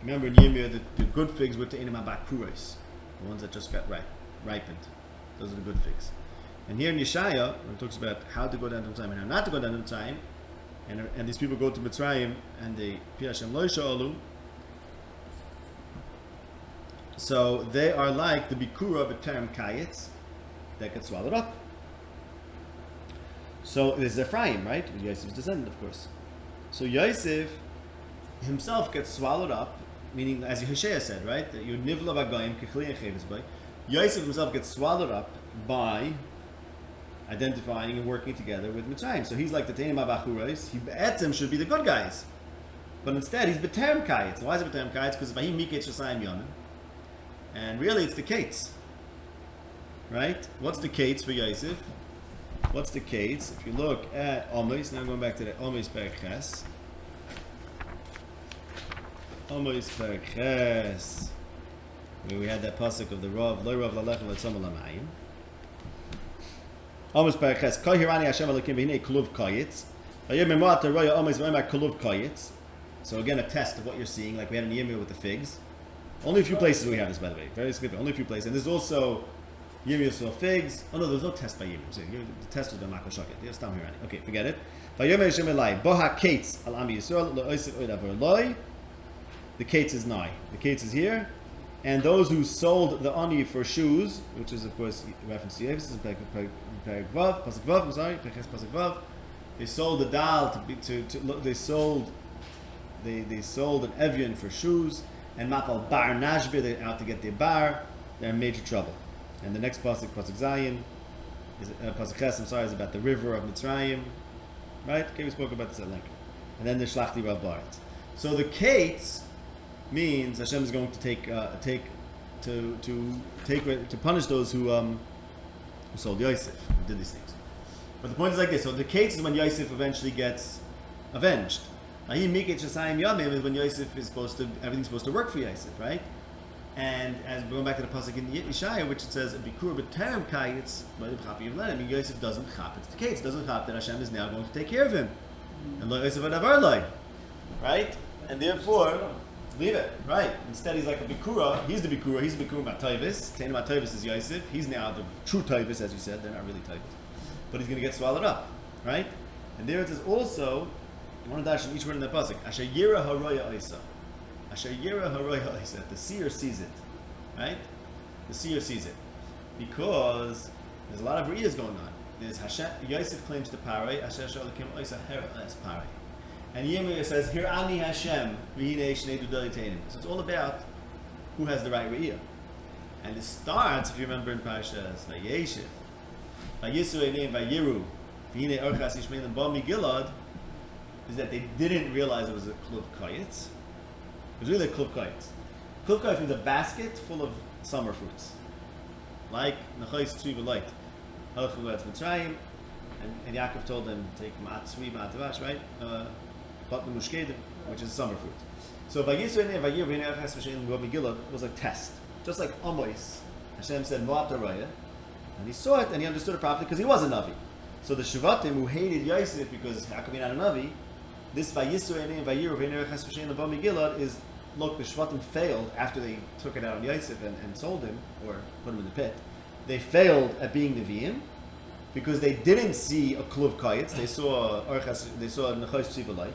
remember in Yeremiah, the good figs were to Einam Abakuros, the ones that just got ripened. Those are the good figs. And here in Yeshaya, when it talks about how to go down to Mitzrayim and how not to go down to Mitzrayim, and these people go to Mitzrayim and they Pi Hashem Lo Yisha'alu, so they are like the Bikura B'terem Kayetz that gets swallowed up. So there's Ephraim, right? Yosef's descendant, of course. So Yosef himself gets swallowed up, meaning, as Hosea said, right? That you nivla b'goyim kechli echeves by. Yosef himself gets swallowed up by identifying and working together with Mitzrayim. So he's like the Teinim HaBachuros. He Etzem should be the good guys, but instead he's B'terem Kayetz. Why is it B'terem Kayetz? Because Vahim Miketz Shasayim Yomim, and really it's the Kates, right? What's the Kates for Yosef? What's the Kates? If you look at Omis, now I'm going back to the Omis Perek Ches. Omis Perek Ches, where we had that pasuk of the Rav, Lo Rav Lalech L'Tzom L'Mayim. Omis Perek Ches, Kol Hirani Hashem Elokim V'hinei Kluv Kayetz. V'yom Memoat Roya Omis V'yom Kluv Kayetz. So again, a test of what you're seeing, like we had in Yirmiyah with the figs. Only a few places we have this, by the way. Very significant. Only a few places. And there's also Yirmiyah saw figs. Oh no, there's no test by Yirmiyah. So the test was by Makol Shaket. There's Tam Hirani. Okay, forget it. V'yom Hashem Elai Boha Kates Al Ami Yisrael L'Oisik Oid Avar Loi. The Kates is nigh. The Kates is here. And those who sold the Ani for shoes, which is of course reference to Yosef, Perek Vav, Pasuk Vav, I'm sorry, Pasuk Vav. They sold the Dal they sold an Evian for shoes, and Mapal Bar Nashbir, they're out to get their bar, they're in major trouble. And the next Pasuk Zayin, Pasuk Ches, I'm sorry, is about the river of Mitzrayim. Right? Okay, we spoke about this at length. And then the Shlachti Rav Baritz. So the Kates means Hashem is going to punish those who sold Yosef, who did these things. But the point is like this: so the case is when Yosef eventually gets avenged. Is when Yosef is everything's supposed to work for Yosef, right? And as going back to the pasuk in Yeshaya, which it says Bikur B'terem Kayetz, I mean Yosef doesn't chap. It's the case. Doesn't chap that Hashem is now going to take care of him. And lo Yosef adavar loy, right? And therefore, leave it, right? Instead, he's like a bikura. He's the bikura matavis. Tainu matavis is Yosef. He's now the true tavis, as you said. They're not really tavis, but he's going to get swallowed up, right? And there it is also. I want to dash in each word in the pasuk. Asher yira haroya isa. Asher yira haroya isa. The seer sees it, right? The seer sees it because there's a lot of riyas going on. There's Hashem. Yosef claims to Pare. Asher shalakim isa her as Pare. And Yeremiah says, "Here ani Hashem v'hinei shnei dudai teinim." So it's all about who has the right re'iyah. And it starts, if you remember in Parashas Vayeshev, Vayisu eineim vayiru v'hinei orchas yishmelim ba migilad, is that they didn't realize it was a kluv kayetz. It was really a kluv kayetz. Kluv kayetz means a basket full of summer fruits, like nachayis tzvi v'light. Halchu letz Mitzrayim, and Yaakov told them take ma'at tzvi ma'at vash, right? But the mushkedim, which is summer fruit. So was a test. Just like Amois, Hashem said Moat Raya, and he saw it and he understood it properly because he was a Navi. So the Shvatim who hated Yosef because how come he not a Navi, this Vayisu Einei Vayiru V'nei Echas V'shein L'Ba Megillah is, look, the Shvatim failed after they took it out on Yosef and sold him, or put him in the pit. They failed at being Nevi'im because they didn't see a Kluv Kayetz, they saw Nechos Tzivalite.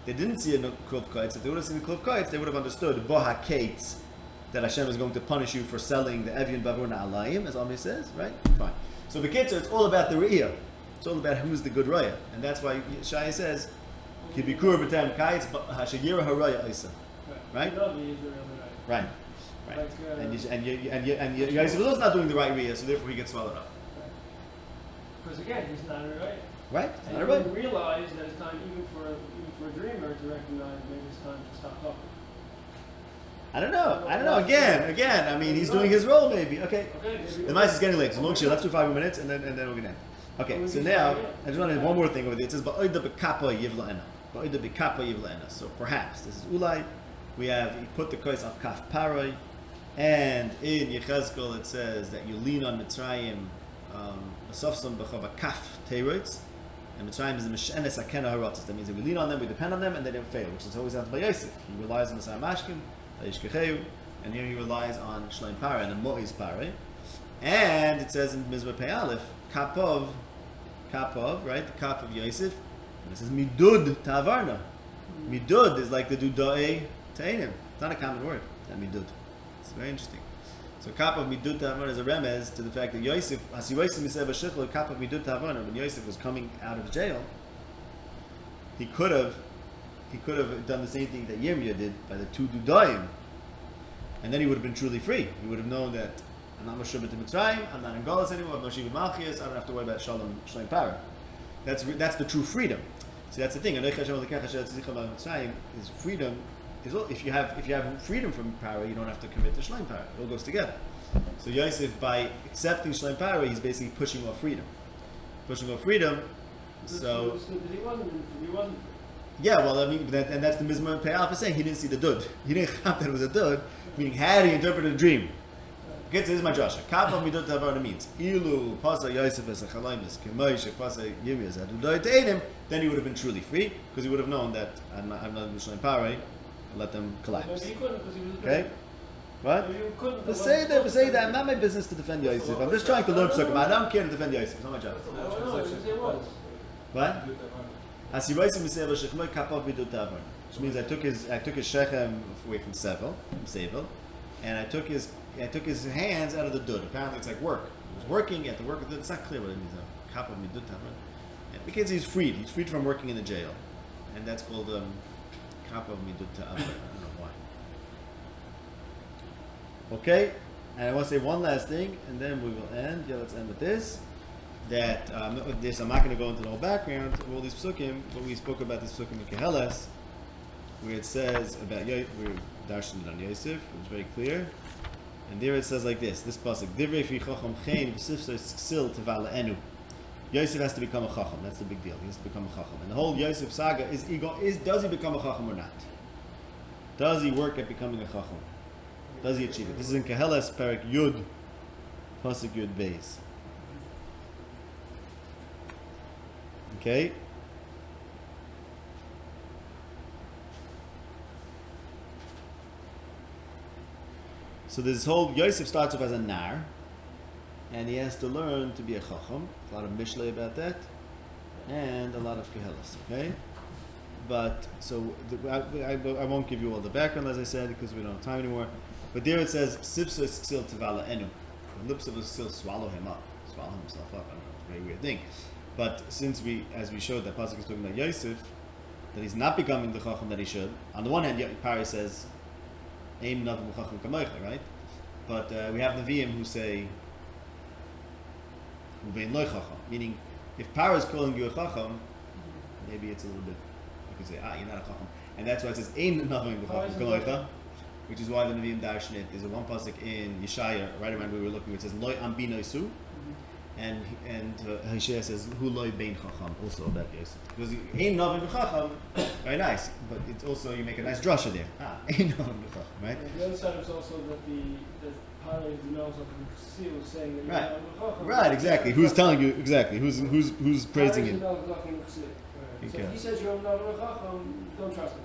They didn't see a Kluv Kayetz. If they would have seen the Kluv Kayetz, they would have understood Boha Kates, that Hashem is going to punish you for selling the Evian Bavur Na'alayim, as Ami says, right? Fine. So Bekitzer, it's all about the Re'iyah. It's all about who's the good Raya. And that's why Shai says, Kibikur B'tam Kayetz, Hashayira HaRaya Isa. Right? Right. Right. And Yosef is also not doing the right Re'iyah, so therefore he gets swallowed up. Because again, he's not a Raya. Right? And you don't realize that it's time even for a dreamer to recognize maybe it's time to stop talking. I don't know. Again. I mean, he's doing his role, maybe. Okay. The mice is getting late. So let's do 5 more minutes, and then we're gonna end. Okay. So now I just want to one more thing over there. It says ba'oida bekapa yivlaena. Ba'oida bekapa yivlaena. So perhaps this is ulai. We have he put the kois on kaf paroi, and in Yechezkel it says that you lean on Mitzrayim. Asofsam b'chava kaf teirotz. And Mitzrayim is the Mishenes Akena Harotzes. That means that we lean on them, we depend on them, and they don't fail, which is always happened by Yosef. He relies on the Samashkim, and here he relies on Shleim Pare and the Moiz Pare. And it says in Mizmor Pei Aleph, Kapov, right? The Kap of Yosef. And it says Midud Tavarna. Midud is like the Dudae Tainim. It's not a common word, that Midud. It's very interesting. So Kap of Midud Tavarna is a remez to the fact that Yosef, as Yosef Miseh B'Shechel, Kap of Midud Tavarna, when Yosef was coming out of jail, he could have done the same thing that Yeremiah did by the 2 Dudaim, and then he would have been truly free. He would have known that I'm not Meshubet to Mitzrayim, I'm not in Golas anymore, I'm no Shivit Malchias, I don't have to worry about Shalom Para. That's the true freedom. See, that's the thing. Is freedom. If you have freedom from Para, you don't have to commit to Shalom Para. It all goes together. So Yosef, by accepting Shalom Para, he's basically pushing off freedom. So he wasn't. Yeah, well, I mean, and that's the Mizmor Pei Aleph saying he didn't see the dud. He didn't count that it was a dud, meaning had he interpreted a dream. Okay, so this is my Joshua. Kapav midot tavarna means ilu pasa Yosef as a chalamis kemoish pasa Yirmiyah as a dudai te'edim. Then he would have been truly free because he would have known that I'm not Mishleim Parei and let them collapse. Maybe he couldn't because he was okay. What? But say that. I'm not my business to defend Yosef. I'm just trying to learn psukim. I don't care to defend Yosef. It's not my job. What? Which means I took his shechem away from Sevel, and I took his hands out of the dud. Apparently, it's like work. He was working. He had to work with it. It's not clear what it means. Kapov midut tavar. Because he's freed. He's freed from working in the jail, and that's called kapov midut tavar. I don't know why. Okay, and I want to say one last thing, and then we will end. Yeah, let's end with this. That I'm not going to go into the whole background of all these psukim, but we spoke about this psukim in Keheles, where it says about we're darshan on Yosef. It was very clear, and there it says like this pasuk: Divrei fi chacham chen v'sifsos ksil tevala enu. Yosef has to become a chacham. That's the big deal. He has to become a chacham, and the whole Yosef saga is does he become a chacham or not? Does he work at becoming a chacham? Does he achieve it? This is in Keheles Parak Yud, pasuk Yud Beis. Okay. So this whole Yosef starts off as a nar, and he has to learn to be a chacham. A lot of mishlei about that, and a lot of kehelas. Okay, but so I won't give you all the background as I said because we don't have time anymore. But there it says sifsos ksil tevala enu. The lips of us still swallow him up, swallow himself up. I don't know, it's a very weird thing. But since as we showed that pasuk is talking about Yosef, that he's not becoming the chacham that he should. On the one hand, Pari says, "Aim navim chacham kamoicha," right? But we have Nevi'im who say, "Uvein loy chacham," meaning if Pari is calling you a chacham, maybe it's a little bit. You could say, "You're not a chacham," and that's why it says, "Aim navim chacham kamoicha," which is why the Nevi'im darshan it. There's a one pasuk in Yeshaya, right around where we were looking, where it says, "Loy ambi noisu." And Hosea says, "Hu loy bein chacham," also about Yosef, because ein navim chacham, very nice, but it's also you make a nice drasha there. Ein navim chacham, right? And the other side is also that the Pharaoh knows of the seal saying that Right, you're chacham. right, exactly. Who's telling you exactly? Who's praising him? So if he says you're not a chacham, don't trust him.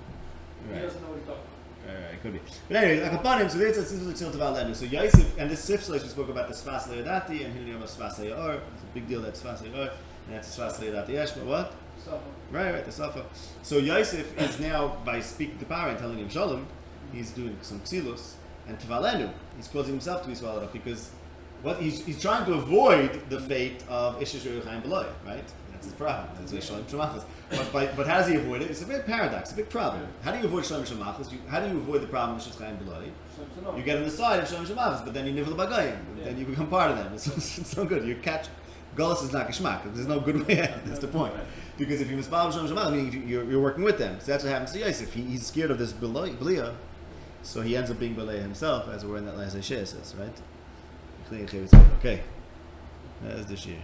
Right. He doesn't know what he's talking about. Right, could be. But anyway, like upon him, so there's a tzil teval lenu. So Yosef and this sifslice we spoke about the sfas le'odati and hiliyom sfas le'or. It's a big deal that sfas le'or and that's sfas le'odati yesh. But what? Safa. Right, the safa. So Yosef is now by speaking to Paro and telling him shalom, he's doing some ksilos and tevalenu. He's causing himself to be swallowed up because what he's trying to avoid the fate of Ishish Yeruchayim Beloy, right? That's his problem. That's why Shalom Shemachas. But how does he avoid it? It's a big paradox, a big problem. How do you avoid Shalom Shemachas? How do you avoid the problem of Ishish Yeruchayim Beloy? You get on the side of Shalom Shemachas, but then you nivel bagayim. Then you become part of them. It's no good. You catch Golas is not geshmak. There's no good way out. That's the point. Because if you misbah Shalom Shemachas, I mean you're working with them. So that's what happens to Yosef. He's scared of this Belia, so he ends up being Belia himself, as we're in that last Isaiah says, right? Okay, that's this year.